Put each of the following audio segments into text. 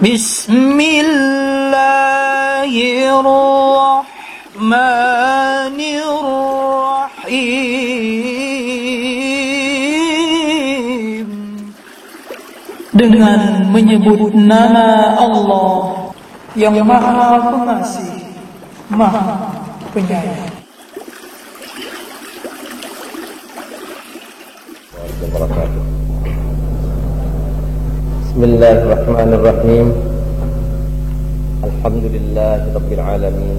Bismillahirrahmanirrahim. Dengan menyebut nama Allah yang Maha Pengasih, Maha Penyayang. Bismillahirrahmanirrahim. Alhamdulillahirabbil alamin.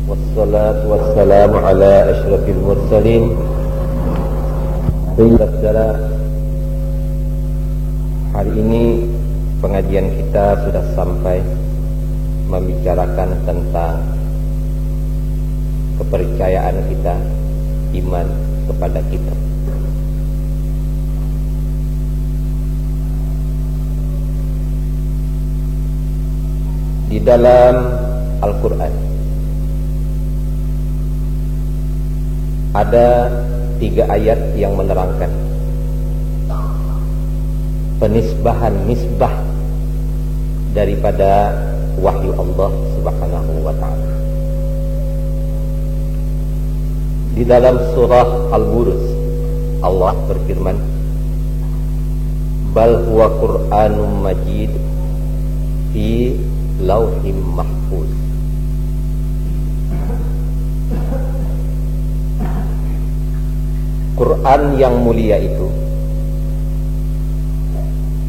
Wassalatu wassalamu ala asyrafil mursalin. Hari ini pengajian kita sudah sampai membicarakan tentang kepercayaan kita, iman kepada kitab. Di dalam Al-Quran ada 3 ayat yang menerangkan penisbahan nisbah daripada wahyu Allah Subhanahu wa ta'ala. Di dalam surah Al-Buruj Allah berfirman, bal huwa Qur'anum majid fi lauhim mahfuz. Quran yang mulia itu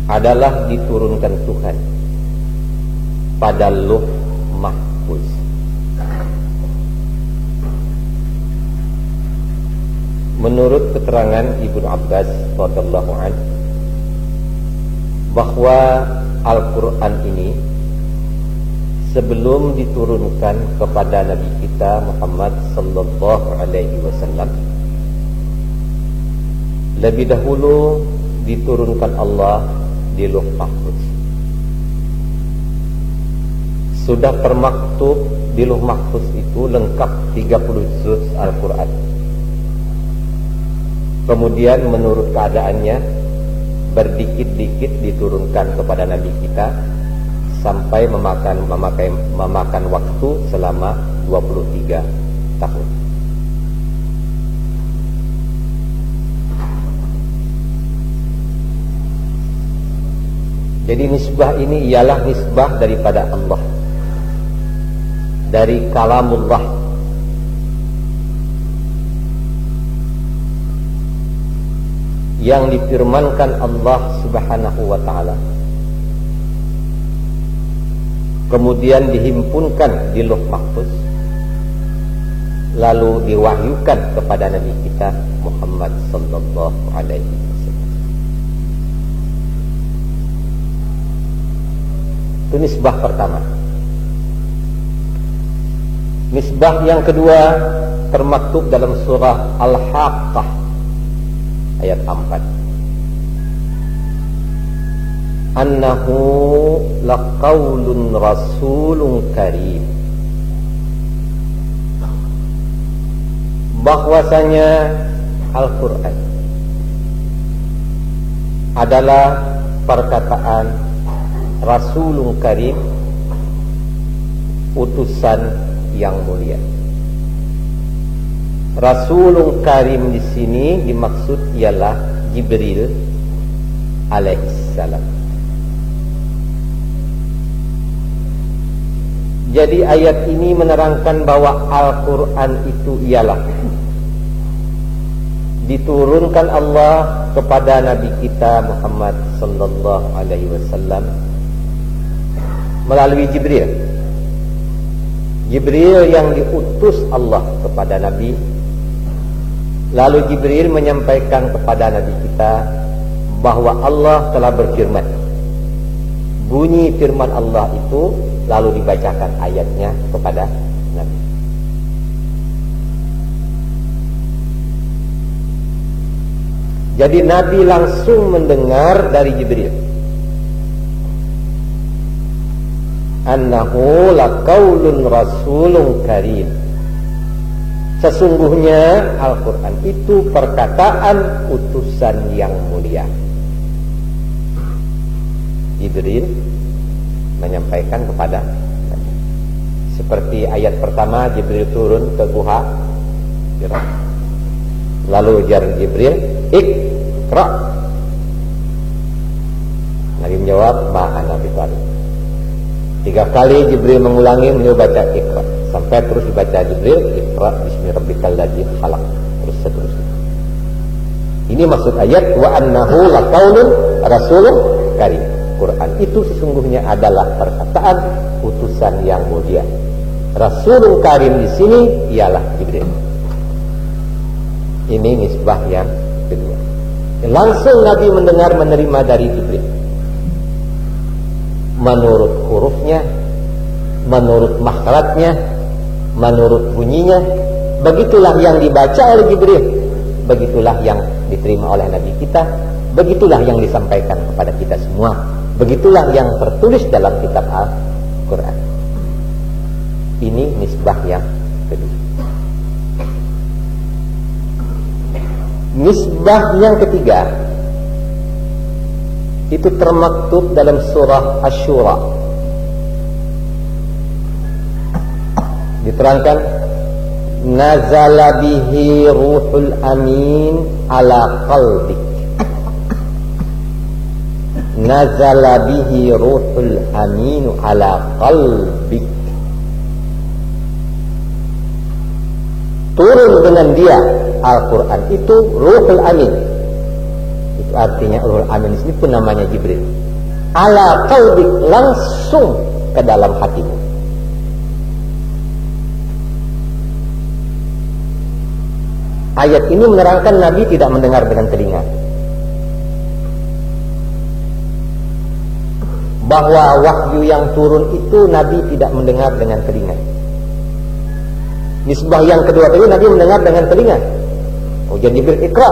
adalah diturunkan Tuhan pada lauh mahfuz. Menurut keterangan Ibnu Abbas radhiyallahu anhu bahwa Al-Quran ini sebelum diturunkan kepada Nabi kita Muhammad sallallahu alaihi wasallam, lebih dahulu diturunkan Allah di lauh mahfuz. Sudah termaktub di lauh mahfuz itu lengkap 30 juz Al-Quran. Kemudian menurut keadaannya berdikit-dikit diturunkan kepada Nabi kita sampai memakan waktu selama 23 tahun. Jadi nisbah ini ialah nisbah daripada Allah, dari kalamullah, yang difirmankan Allah Subhanahu wa ta'ala, kemudian dihimpunkan di lauh mahfuz, lalu diwahyukan kepada Nabi kita Muhammad sallallahu alaihi wasallam. Itu nisbah pertama. Nisbah yang kedua termaktub dalam surah Al-Haqqah ayat 4. Annahu laqaulun rasulun karim. Bahwasanya Al-Quran adalah perkataan Rasulun karim, utusan yang mulia. Rasulun karim di sini dimaksud ialah Jibril alaihissalam. Jadi ayat ini menerangkan bahwa Al-Quran itu ialah diturunkan Allah kepada Nabi kita Muhammad sallallahu alaihi wasallam melalui Jibril. Jibril yang diutus Allah kepada Nabi, lalu Jibril menyampaikan kepada Nabi kita bahwa Allah telah berfirman. Bunyi firman Allah itu lalu dibacakan ayatnya kepada Nabi. Jadi Nabi langsung mendengar dari Jibril, annahu laqaulun rasulun karim. Sesungguhnya Al-Quran itu perkataan utusan yang mulia. Jibril menyampaikan kepada Nabi. Seperti ayat pertama, Jibril turun ke Guha Hira. Lalu ujar Jibril, "Iqra." Nabi menjawab, "Ma ana biqari." 3 kali Jibril mengulangi, beliau baca Iqra, sampai terus dibaca Jibril, "Iqra bismi rabbikal ladzi khalaq." Terus seterusnya. Ini maksud ayat wa annahu laqaulun rasulun karim. Quran itu sesungguhnya adalah perkataan utusan yang mulia. Rasulun karim di sini ialah Jibril. Ini nisbah yang kedua. Langsung Nabi mendengar, menerima dari Jibril. Menurut hurufnya, menurut makhrajnya, menurut bunyinya, begitulah yang dibaca oleh Jibril, begitulah yang diterima oleh Nabi kita, begitulah yang disampaikan kepada kita semua, begitulah yang tertulis dalam kitab Al-Quran. Ini nisbah yang kedua. Nisbah yang ketiga itu termaktub dalam surah Asy-Syura. Diterangkan, nazala bihi ruhul amin ala qalbik. Nazala bihi ruhul amin ala qalbik. Turun dengan dia Al-Quran itu ruhul amin. Itu artinya ruhul amin di sini pun namanya Jibril. Ala qalbik, langsung ke dalam hatimu. Ayat ini menerangkan Nabi tidak mendengar dengan telinga, bahwa wahyu yang turun itu Nabi tidak mendengar dengan telinga. Nisbah yang kedua tadi Nabi mendengar dengan telinga. Ujian Jibril, Iqra.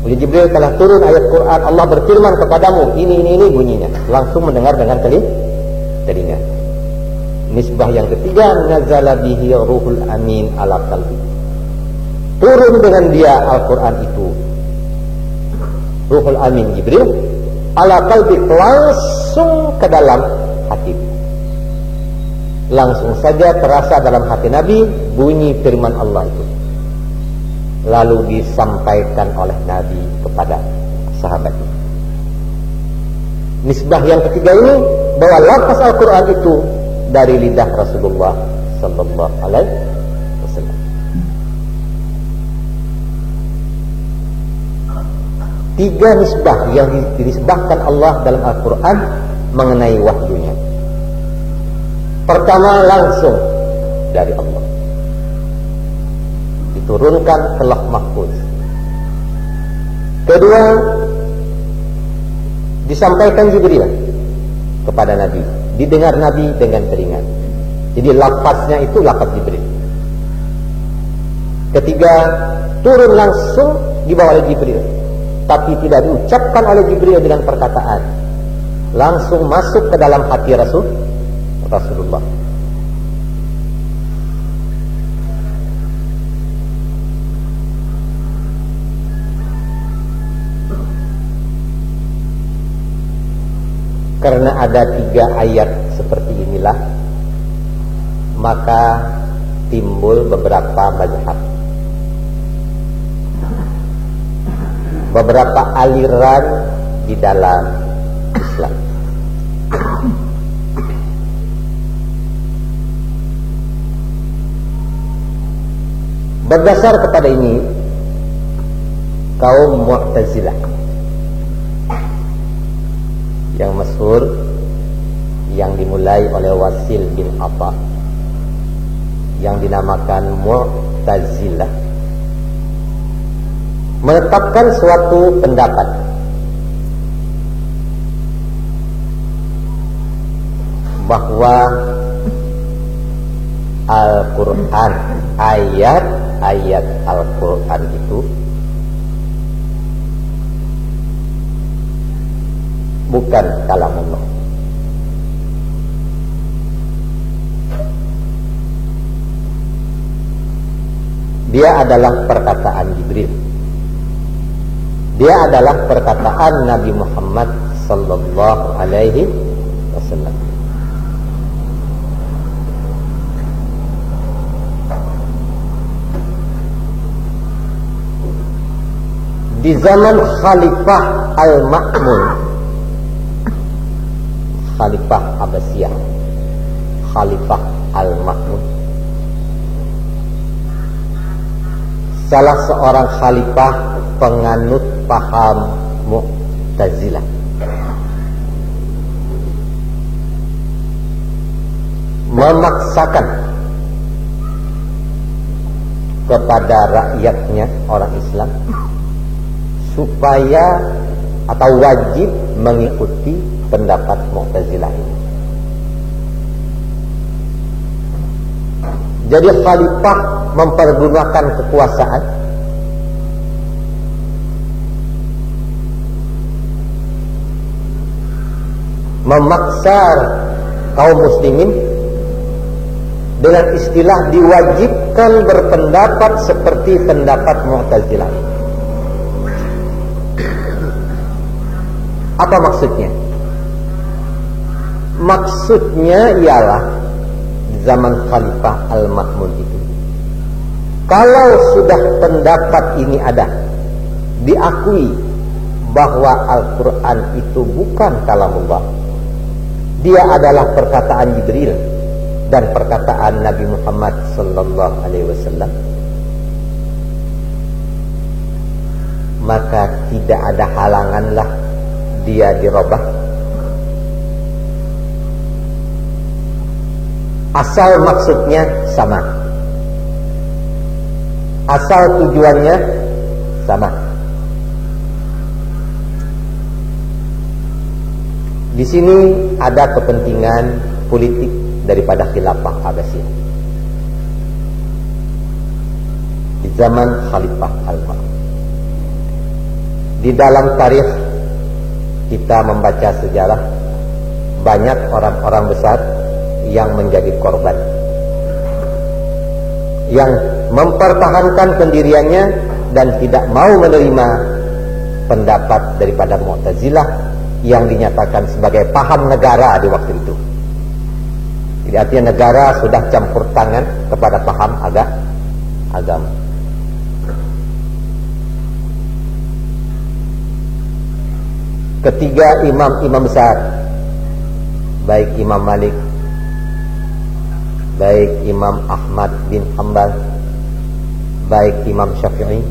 Ujian Jibril telah turun ayat Quran, Allah berfirman kepadamu, ini bunyinya. Langsung mendengar dengan telinga. Nisbah yang ketiga, nazala bihi ruhul amin ala qalbi. Turun dengan dia Al-Quran itu, ruhul amin Jibril, ala qalbi, langsung ke dalam hati. Langsung saja terasa dalam hati Nabi bunyi firman Allah itu. Lalu disampaikan oleh Nabi kepada sahabatnya. Nisbah yang ketiga ini, bahwa lafaz Al-Quran itu dari lidah Rasulullah sallallahu alaihi wasallam. Tiga nisbah yang dinisbahkan Allah dalam Al-Quran mengenai wahyunya. Pertama, langsung dari Allah, diturunkan ke Lauh Mahfuz. Kedua, disampaikan Jibril kepada Nabi, didengar Nabi dengan telinga. Jadi lafaznya itu lafaz Jibril. Ketiga, turun langsung dibawa oleh Jibril, tapi tidak diucapkan oleh Jibril dengan perkataan, langsung masuk ke dalam hati Rasulullah. Karena ada 3 ayat seperti inilah, maka timbul beberapa mazhab, beberapa aliran di dalam Islam. Berdasar kepada ini, kaum Mu'tazilah yang masyhur, yang dimulai oleh Wasil bin Atha, yang dinamakan Mu'tazilah, menetapkan suatu pendapat bahwa Al-Quran, ayat Al-Quran itu bukan kalamullah. Dia adalah perkataan Jibril. Dia adalah perkataan Nabi Muhammad sallallahu alaihi wasallam. Di zaman Khalifah Al-Ma'mun, Khalifah Abbasiyah, Khalifah Al-Ma'mun, salah seorang khalifah penganut paham Mu'tazilah. Memaksakan kepada rakyatnya orang Islam supaya atau wajib mengikuti pendapat Mu'tazilah ini. Jadi khalifah mempergunakan kekuasaan memaksa kaum muslimin dengan istilah diwajibkan berpendapat seperti pendapat Mu'tazilah. Apa maksudnya? Maksudnya ialah di zaman Khalifah Al-Ma'mun itu, kalau sudah pendapat ini ada, diakui bahwa Al-Quran itu bukan kalamullah, dia adalah perkataan Jibril dan perkataan Nabi Muhammad sallallahu alaihi wasallam, maka tidak ada halanganlah dia dirubah, asal maksudnya sama, asal tujuannya sama. Di sini ada kepentingan politik daripada khilafah Abbasiyah di zaman Khalifah Al-Ma'mun. Di dalam tarikh kita membaca sejarah, banyak orang-orang besar yang menjadi korban, yang mempertahankan pendiriannya dan tidak mau menerima pendapat daripada Mu'tazilah yang dinyatakan sebagai paham negara di waktu itu. Jadi artinya negara sudah campur tangan kepada paham agama. Ketiga imam-imam besar, baik Imam Malik, baik Imam Ahmad bin Hanbal, baik Imam Syafi'i,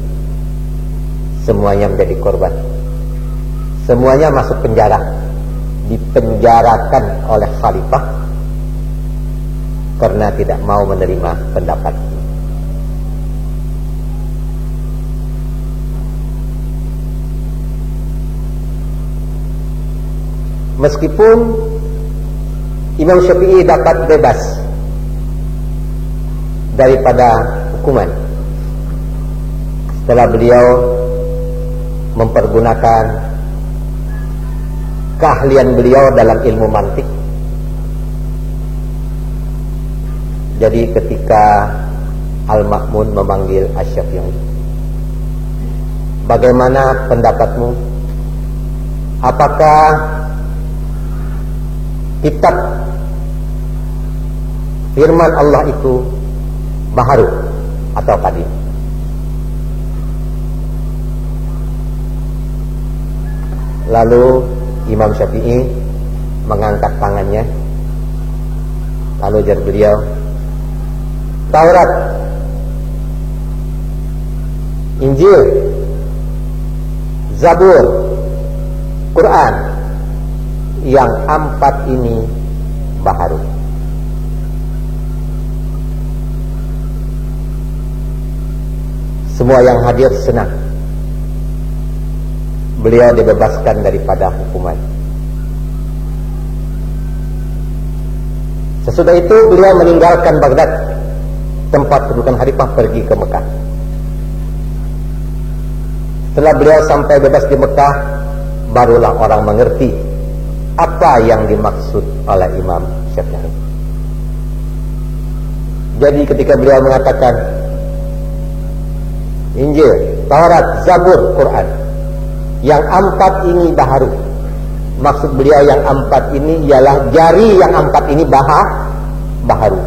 semuanya menjadi korban. Semuanya masuk penjara, dipenjarakan oleh khalifah karena tidak mau menerima pendapat. Meskipun Imam Syafi'i dapat bebas daripada hukuman setelah beliau mempergunakan keahlian beliau dalam ilmu mantik. Jadi ketika Al-Ma'mun memanggil Asy-Syafi'i, bagaimana pendapatmu? Apakah kitab firman Allah itu baharu atau qadim? Lalu Imam Syafi'i mengangkat tangannya, lalu ujar beliau, Taurat, Injil, Zabur, Quran, yang 4 ini baharu. Semua yang hadir senang. Beliau dibebaskan daripada hukuman. Sesudah itu beliau meninggalkan Baghdad, tempat kedudukan khalifah, pergi ke Mekah. Setelah beliau sampai bebas di Mekah, barulah orang mengerti apa yang dimaksud oleh Imam Syafi'i. Jadi ketika beliau mengatakan Injil, Taurat, Zabur, Quran, yang 4 ini baharu, Maksud beliau yang 4 ini ialah jari yang 4 ini baharu.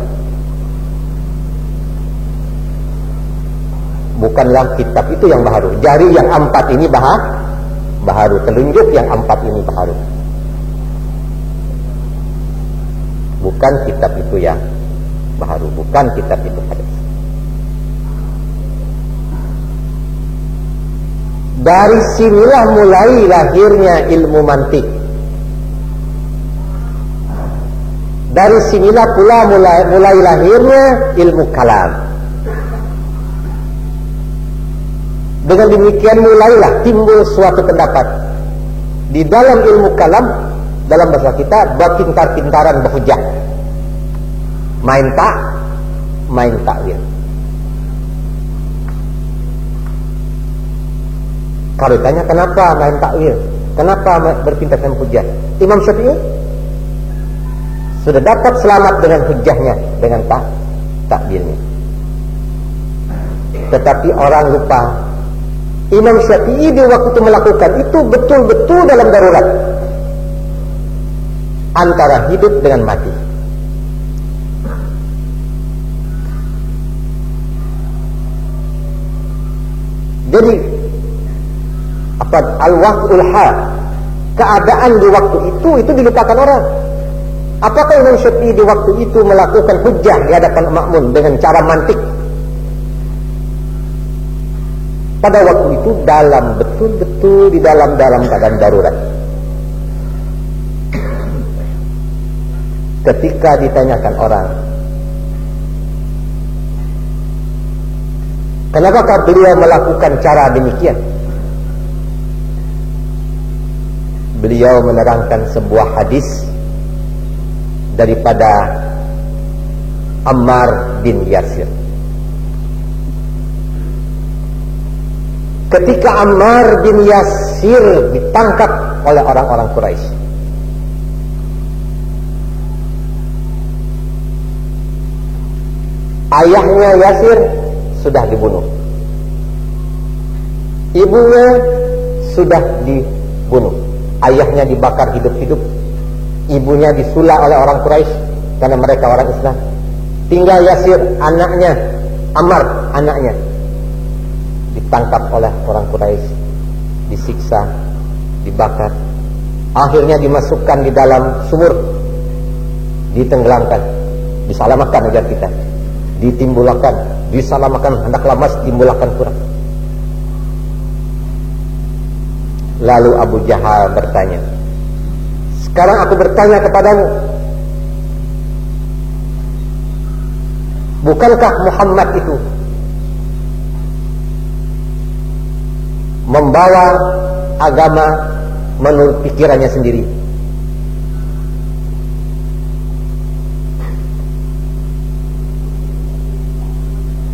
Bukanlah kitab itu yang baharu. Jari yang 4 ini baharu. Telunjuk yang 4 ini baharu. Bukan kitab itu yang baharu. Bukan kitab itu hadis. Dari sinilah mulai lahirnya ilmu mantik. Dari sinilah pula mulai lahirnya ilmu kalam. Dengan demikian mulailah timbul suatu pendapat di dalam ilmu kalam, dalam bahasa kita berpintar-pintaran berhujah, main takwil. Kalau ditanya kenapa main takwil, kenapa berpintar-pintaran hujah, Imam Syafi'i sudah dapat selamat dengan hujahnya, dengan takwilnya. Tetapi orang lupa, Imam Syafi'i di waktu itu melakukan itu betul-betul dalam darurat antara hidup dengan mati. Jadi al-waqtul hal, keadaan di waktu itu dilupakan orang. Apakah Imam Syafi'i di waktu itu melakukan hujjah di hadapan makmum dengan cara mantik? Pada waktu itu betul-betul di dalam keadaan darurat. Ketika ditanyakan orang, kenapakah beliau melakukan cara demikian? Beliau menerangkan sebuah hadis daripada Ammar bin Yasir. Ketika Ammar bin Yasir ditangkap oleh orang-orang Quraisy, ayahnya Yasir sudah dibunuh, ibunya sudah dibunuh, ayahnya dibakar hidup-hidup, ibunya disulak oleh orang Quraisy karena mereka orang Islam. Tinggal Yasir, anaknya, Ammar, anaknya ditangkap oleh orang Quraisy, disiksa, dibakar, akhirnya dimasukkan di dalam sumur, ditenggelamkan, disalamatkan ajar kita, ditimbulkan, disalamatkan, hendaklah mas timbulkan kurang. Lalu Abu Jahal bertanya, sekarang aku bertanya kepadamu, bukankah Muhammad itu membawa agama menurut pikirannya sendiri?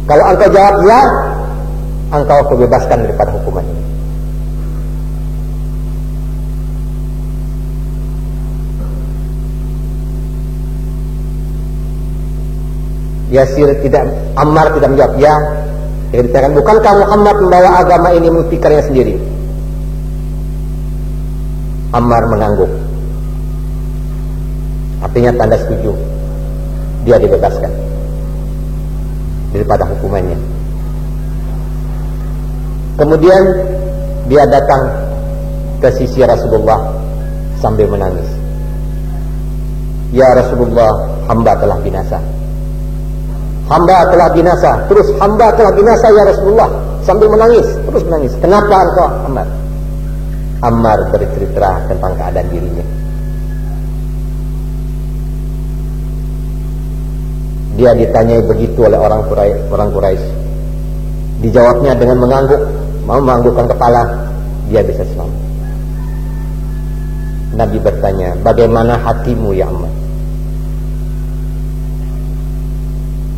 Kalau engkau jawab ya, engkau kebebaskan daripada hukuman ini. Ammar tidak menjawab ya. Dia dikatakan, bukankah Muhammad membawa agama ini menurut pikirannya sendiri? Ammar mengangguk, artinya tanda setuju. Dia dibebaskan daripada hukumannya. Kemudian dia datang ke sisi Rasulullah sambil menangis. Ya Rasulullah, hamba telah binasa. Hamba telah binasa. Terus hamba telah binasa ya Rasulullah. Sambil menangis, terus menangis. Kenapa engkau Ammar? Ammar bercerita tentang keadaan dirinya. Dia ditanyai begitu oleh orang Quraisy. Dijawabnya dengan mengangguk, mau menganggukkan kepala, dia bisa selamat. Nabi bertanya, bagaimana hatimu ya Ammar?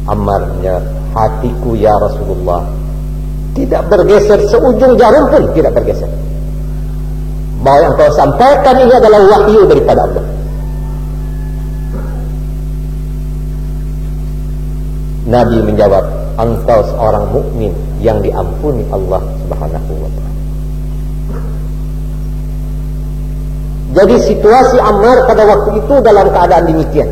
Ammar menjawab, hatiku ya Rasulullah tidak bergeser seujung jarum pun, tidak bergeser. Bahwa yang kau sampaikan ini adalah wahyu daripada Allah. Nabi menjawab, engkau seorang mukmin yang diampuni Allah Subhanahu wa ta'ala. Jadi situasi Ammar pada waktu itu dalam keadaan demikian.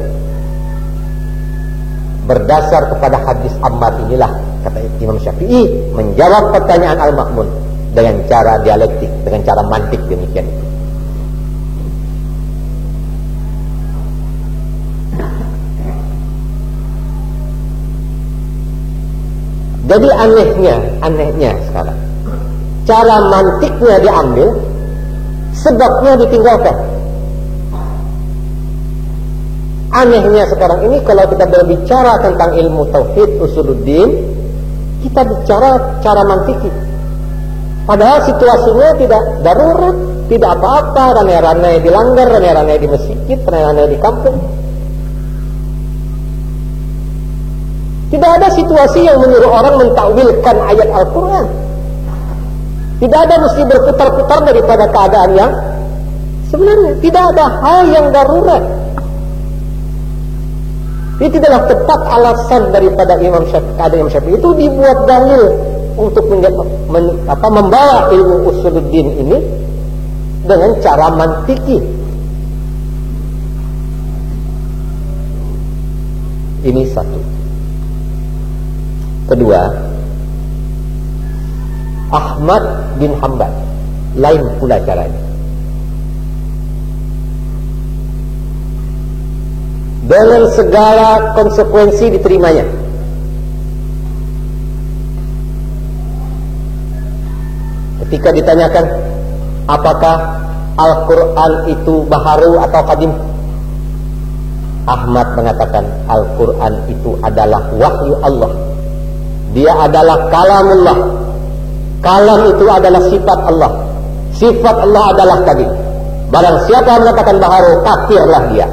Berdasar kepada hadis Ammar inilah, kata Imam Syafi'i, menjawab pertanyaan Al-Ma'mun dengan cara dialektik, dengan cara mantik demikian itu. Jadi anehnya sekarang, cara mantiknya diambil, sebabnya ditinggalkan. Anehnya sekarang ini kalau kita berbicara tentang ilmu tauhid usuluddin, kita bicara cara mantiki. Padahal situasinya tidak darurat, tidak apa-apa, ranai-ranai dilanggar, ranai-ranai di masjid, ranai-ranai di kampung. Tidak ada situasi yang menyuruh orang mentakwilkan ayat Al-Quran. Tidak ada mesti berputar-putar daripada keadaan yang sebenarnya. Tidak ada hal yang darurat. Ini tidaklah tepat alasan daripada Imam Syafi'i itu dibuat dalil untuk membawa ilmu usuluddin ini dengan cara mantiki. Ini satu. Kedua, Ahmad bin Hanbal lain pula caranya. Dengan segala konsekuensi diterimanya. Ketika ditanyakan apakah Al-Quran itu baharu atau qadim, Ahmad mengatakan Al-Quran itu adalah wahyu Allah. Dia adalah kalamullah. Kalam itu adalah sifat Allah. Sifat Allah adalah qadim. Barang siapa yang mengatakan baharu, kafirlah dia.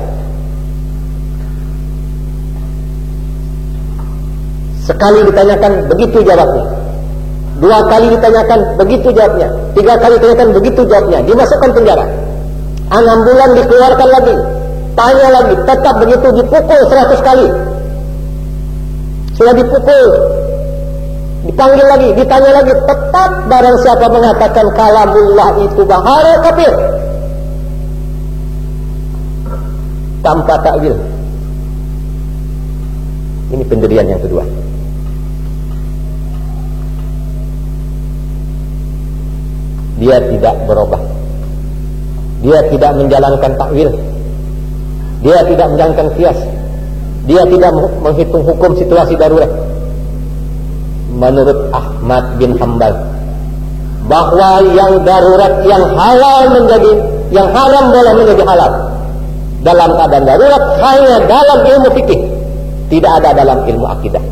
Sekali ditanyakan, begitu jawabnya. Dua kali ditanyakan, begitu jawabnya. Tiga kali ditanyakan, begitu jawabnya. Dimasukkan penjara. 6 bulan dikeluarkan lagi. Tanya lagi, tetap begitu, dipukul 100 kali. Sudah dipukul, dipanggil lagi, ditanya lagi, tetap barang siapa mengatakan kalamullah itu baharu, kafir. Tanpa takwil. Ini pendirian yang kedua. Dia tidak berubah. Dia tidak menjalankan takwil. Dia tidak menjalankan qiyas. Dia tidak menghitung hukum situasi darurat. Menurut Ahmad bin Hanbal, bahwa yang darurat, yang halal menjadi, yang haram boleh menjadi halal dalam keadaan darurat hanya dalam ilmu fikih, tidak ada dalam ilmu akidah.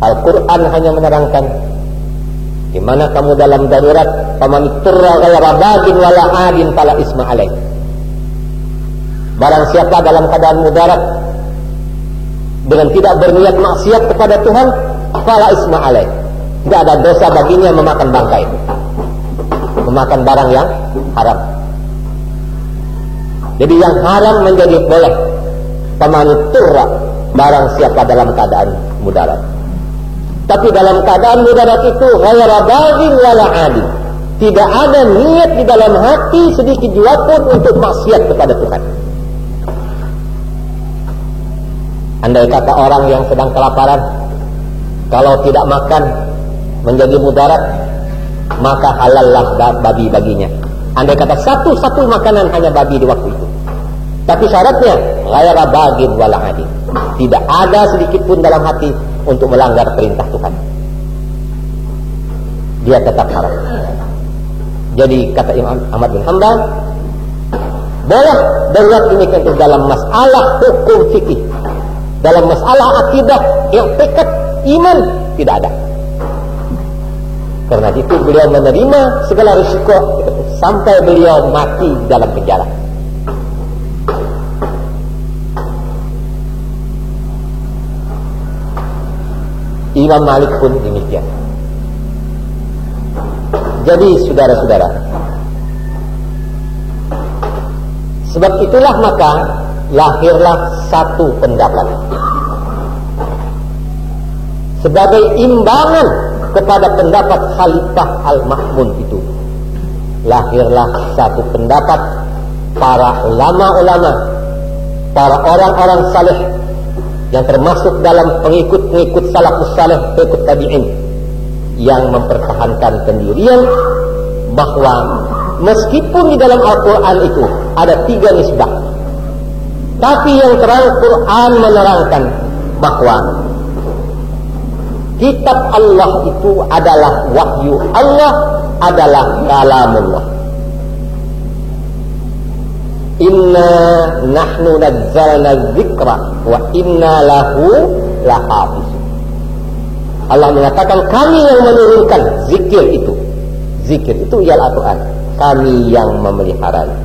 Al-Quran hanya menerangkan di mana kamu dalam darurat, faman turra ghayra bagin wala adin fala isma alaih. Barang siapa dalam keadaan mudarat dengan tidak berniat maksiat kepada Tuhan, fala isma alaih. Tidak ada dosa baginya memakan bangkai, memakan barang yang haram. Jadi yang haram menjadi boleh. Faman turra, barang siapa dalam keadaan mudarat. Tapi dalam keadaan mudarat itu ghayra bagin wala adin, tidak ada niat di dalam hati sedikit jua pun untuk maksiat kepada Tuhan. Andai kata orang yang sedang kelaparan, kalau tidak makan menjadi mudarat, maka halallah babi baginya. Andai kata satu-satu makanan hanya babi di waktu itu. Tapi syaratnya ghayra bagin wala adin, tidak ada sedikit pun dalam hati untuk melanggar perintah Tuhan. Dia tetap haram. Jadi kata Imam Ahmad bin Hanbal, boleh darurat ini untuk dalam masalah hukum fikih, dalam masalah akidah, i'tiqad, iman tidak ada. Karena itu beliau menerima segala risiko sampai beliau mati dalam penjara. Imam Malik pun demikian. Jadi saudara-saudara, sebab itulah maka lahirlah satu pendapat sebagai imbangan kepada pendapat Khalifah Al-Ma'mun itu. lahirlah satu pendapat para ulama-ulama, para orang-orang saleh yang termasuk dalam pengikut-pengikut salafus saleh, pengikut tabi'in, yang mempertahankan pendirian bahwa meskipun di dalam Al-Quran itu ada 3 nisbah, tapi yang terang Quran menerangkan bahwa kitab Allah itu adalah wahyu Allah, adalah kalamullah. Inna nahnu nazzalna dzikra wa inna lahu lahafizun. Allah mengatakan kami yang menurunkan zikir itu. Zikir itu ialah Al-Quran. Kami yang memeliharanya.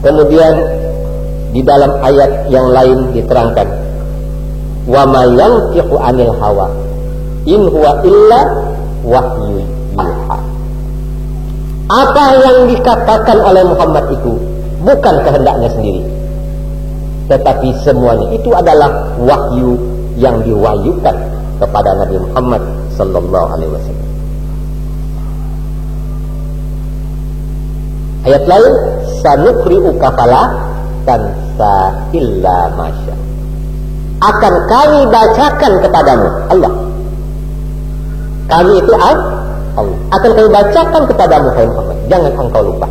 Kemudian di dalam ayat yang lain diterangkan, wa ma yantiqu 'anil hawa in huwa illa wahyu yuha. Apa yang dikatakan oleh Muhammad itu bukan kehendaknya sendiri, tetapi semuanya itu adalah wahyu yang diwahyukan kepada Nabi Muhammad sallallahu alaihi wasallam. Ayat lain, sanuqri'uka fala tansa illa masya. Akan kami bacakan kepadamu, Allah. Kami itu Allah. Akan kami bacakan kepadamu, hai Muhammad. Jangan engkau lupa.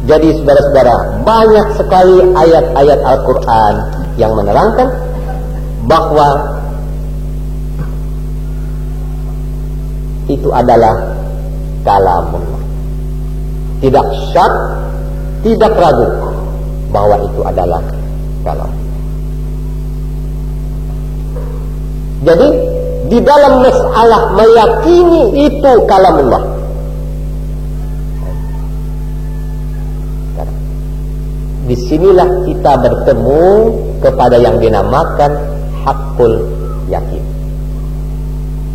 Jadi saudara-saudara, banyak sekali ayat-ayat Al-Quran yang menerangkan bahwa itu adalah kalamullah. Tidak syak, tidak ragu bahwa itu adalah kalam. Jadi di dalam masalah meyakini itu kalamullah, disinilah kita bertemu kepada yang dinamakan hakul yakin.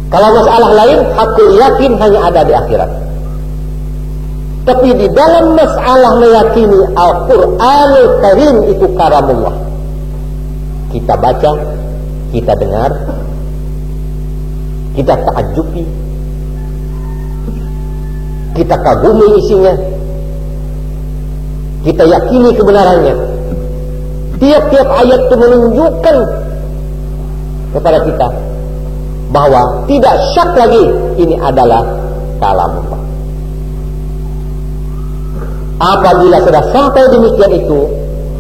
Kalau masalah lain, hakul yakin hanya ada di akhirat. Tapi di dalam masalah meyakini Al-Quranul Karim itu karamullah, kita baca, kita dengar, kita ta'ajubi, kita kagumi isinya, kita yakini kebenarannya. Tiap-tiap ayat itu menunjukkan kepada kita bahwa tidak syak lagi ini adalah kalamullah. Apabila sudah sampai demikian itu,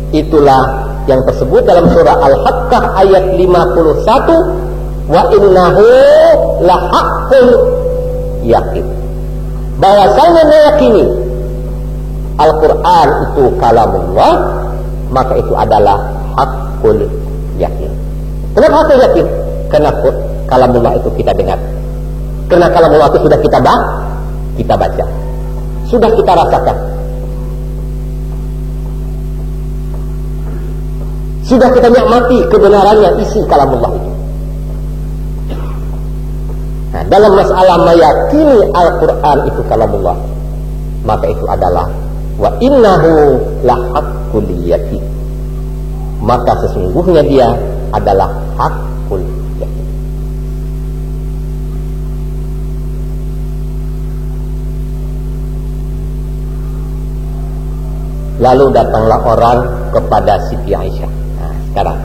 itulah yang tersebut dalam surah Al-Haqqah ayat 51, wa innahu lahaqqul yakin. Bahwasanya meyakini Al-Quran itu kalamullah, maka itu adalah hakul yakin. Kenapa hakul yakin? Karena kalamullah itu kita dengar. Karena kalamullah itu sudah kita baca, sudah kita rasakan, sudah kita nikmati kebenarannya isi kalamullah itu. Nah, dalam masalah meyakini Al-Quran itu kalamullah, maka itu adalah wa innahu lahaqqul yakin. Maka sesungguhnya dia adalah hakul yakin. Lalu datanglah orang kepada Siti Aisyah. Nah, sekarang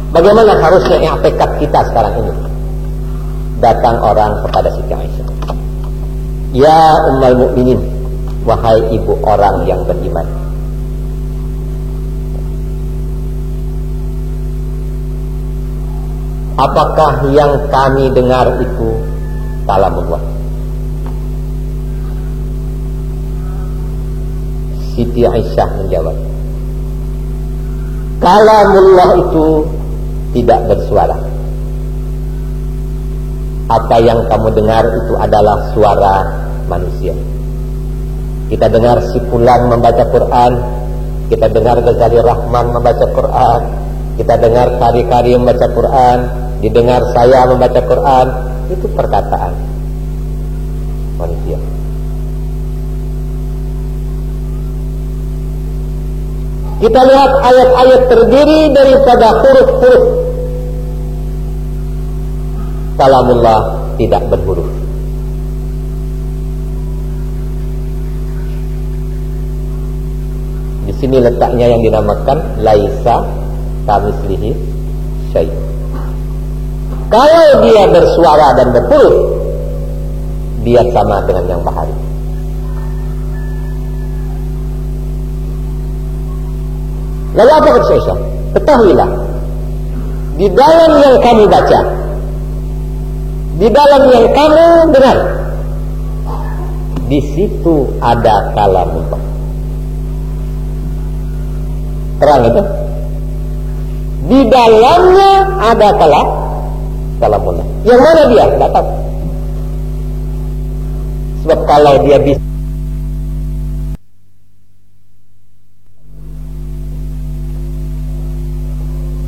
bagaimana harusnya i'tikad kita sekarang ini? Datang orang kepada Siti Aisyah. Ya Ummul Mukminin, wahai ibu orang yang beriman, apakah yang kami dengar itu kalamullah? Siti Aisyah menjawab, kalamullah itu tidak bersuara. Apa yang kamu dengar itu adalah suara manusia. Kita dengar si Fulan membaca Quran, kita dengar Ghazali Rahman membaca Quran, kita dengar Kari-Kari membaca Quran, didengar saya membaca Quran. Itu perkataan manusia. Kita lihat ayat-ayat terdiri daripada huruf-huruf. Kalamullah tidak berhuruf. Di sini letaknya yang dinamakan laisa kamitslihi syai'. Kalau dia bersuara dan berhuruf, dia sama dengan yang bahari. Lalu apa kata Syekh? Ketahuilah, di dalam yang kamu baca, di dalam yang kamu dengar, di situ ada kalamullah. Terang itu. Di dalamnya ada kalamullah. Yang mana dia? Tidak tahu. Sebab kalau dia bisa,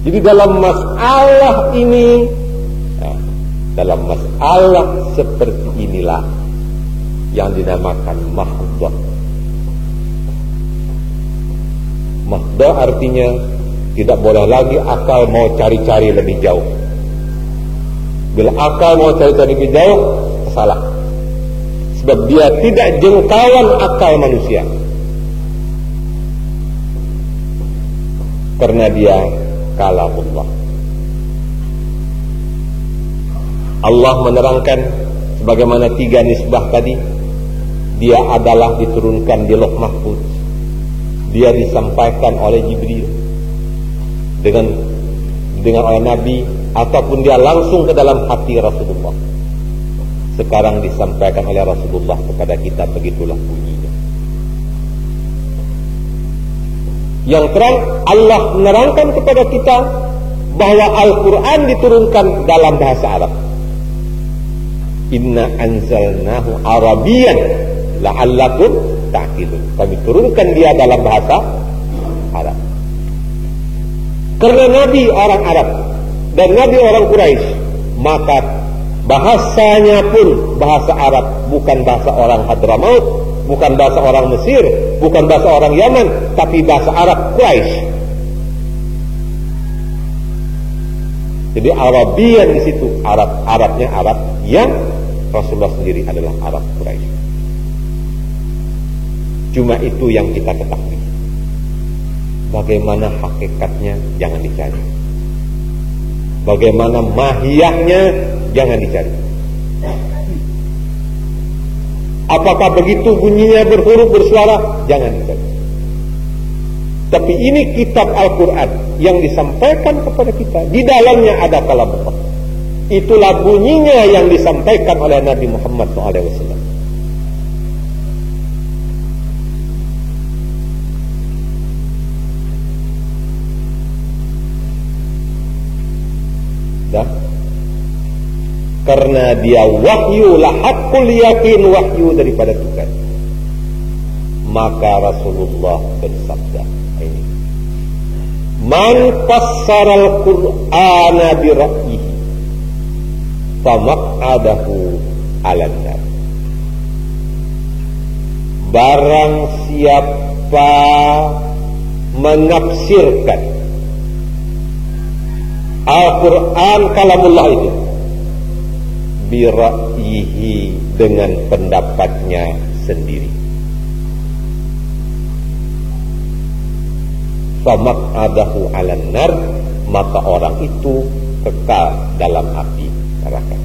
jadi dalam masalah ini, dalam masalah seperti inilah yang dinamakan mahdhah. Mahdhah artinya tidak boleh lagi akal mau cari-cari lebih jauh. Bila akal mau cari-cari lebih jauh, salah. Sebab dia tidak jangkauan akal manusia. Karena dia kalamullah. Allah menerangkan sebagaimana 3 nisbah tadi, dia adalah diturunkan di Lauh Mahfuz. Dia disampaikan oleh Jibril dengan oleh Nabi, ataupun dia langsung ke dalam hati Rasulullah. Sekarang disampaikan oleh Rasulullah kepada kita, begitulah bunyinya. Yang terang, Allah menerangkan kepada kita bahwa Al-Quran diturunkan dalam bahasa Arab. Inna anzalnahu Arabiyan la'allakum ta'qilun. Kami turunkan dia dalam bahasa Arab. Karena Nabi orang Arab dan Nabi orang Quraisy, maka bahasanya pun bahasa Arab, bukan bahasa orang Hadramaut, bukan bahasa orang Mesir, bukan bahasa orang Yaman, tapi bahasa Arab Quraisy. Jadi Arabian di situ, Arabnya Arab yang Rasulullah sendiri adalah Arab Quraisy. Cuma itu yang kita ketahui. Bagaimana hakikatnya jangan dicari. Bagaimana mahiyahnya jangan dicari. Apakah begitu bunyinya berhuruf bersuara? Jangan dicari. Tapi ini kitab Al-Quran yang disampaikan kepada kita. Di dalamnya ada kalamullah. Itulah bunyinya yang disampaikan oleh Nabi Muhammad SAW. Karena dia wahyu, la haqqul yakin, wahyu daripada Tuhan. Maka Rasulullah bersabda ini, man fassara al-Qur'ana bi ra'yihi famaq'adahu 'alan nar. Barang siapa menafsirkan Al-Quran kalamullah itu bira'yihi, dengan pendapatnya sendiri, famaq'adahu 'alan nar, maka orang itu kekal dalam api neraka.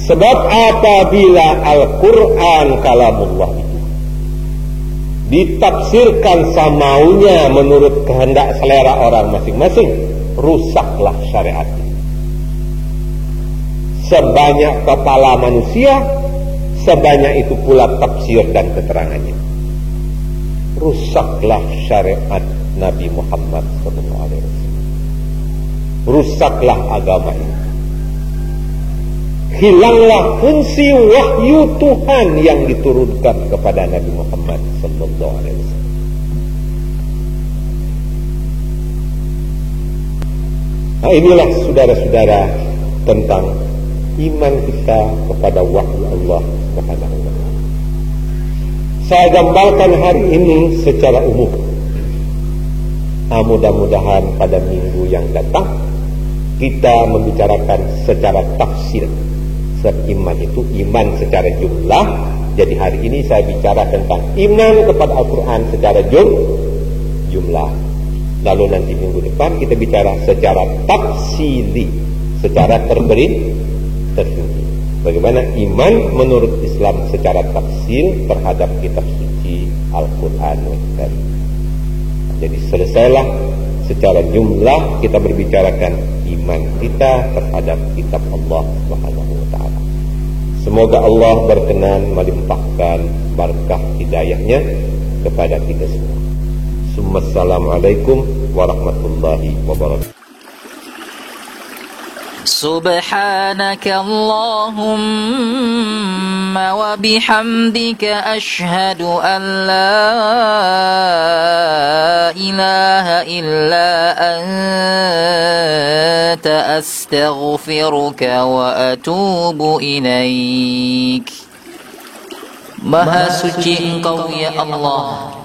Sebab apabila Al-Quran kalamullah itu ditafsirkan samaunya menurut kehendak selera orang masing-masing, rusaklah syariat. Sebanyak kepala manusia, sebanyak itu pula tafsir dan keterangannya. Rusaklah syariat Nabi Muhammad SAW. Rusaklah agama ini. Hilanglah fungsi wahyu Tuhan yang diturunkan kepada Nabi Muhammad SAW. Nah, inilah saudara-saudara tentang iman kita kepada wahyu Allah Subhanahu wa taala. Saya gambarkan hari ini secara umum. Mudah-mudahan pada minggu yang datang kita membicarakan secara tafsir. Sebab iman itu iman secara jumlah. Jadi hari ini saya bicara tentang iman kepada Al-Quran secara jumlah. Lalu nanti minggu depan kita bicara secara tafsili, secara terperinci. Bagaimana iman menurut Islam secara tafsir terhadap kitab suci Al-Quranul Karim. Jadi selesailah secara jumlah kita berbicarakan iman kita terhadap kitab Allah Subhanahu wa taala. Semoga Allah berkenan melimpahkan barakah hidayahnya kepada kita semua. Assalamualaikum warahmatullahi wabarakatuh. سبحانك اللهم وبحمدك أشهد أن لا إله إلا أنت أستغفرك وأتوب إليك. Maha suci Engkau ya Allah.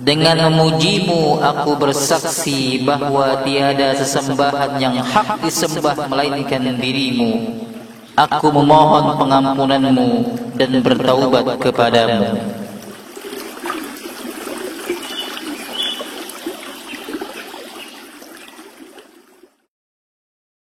Dengan memujimu aku bersaksi bahwa tiada sesembahan yang hak disembah melainkan dirimu. Aku memohon pengampunanmu dan bertaubat kepadamu.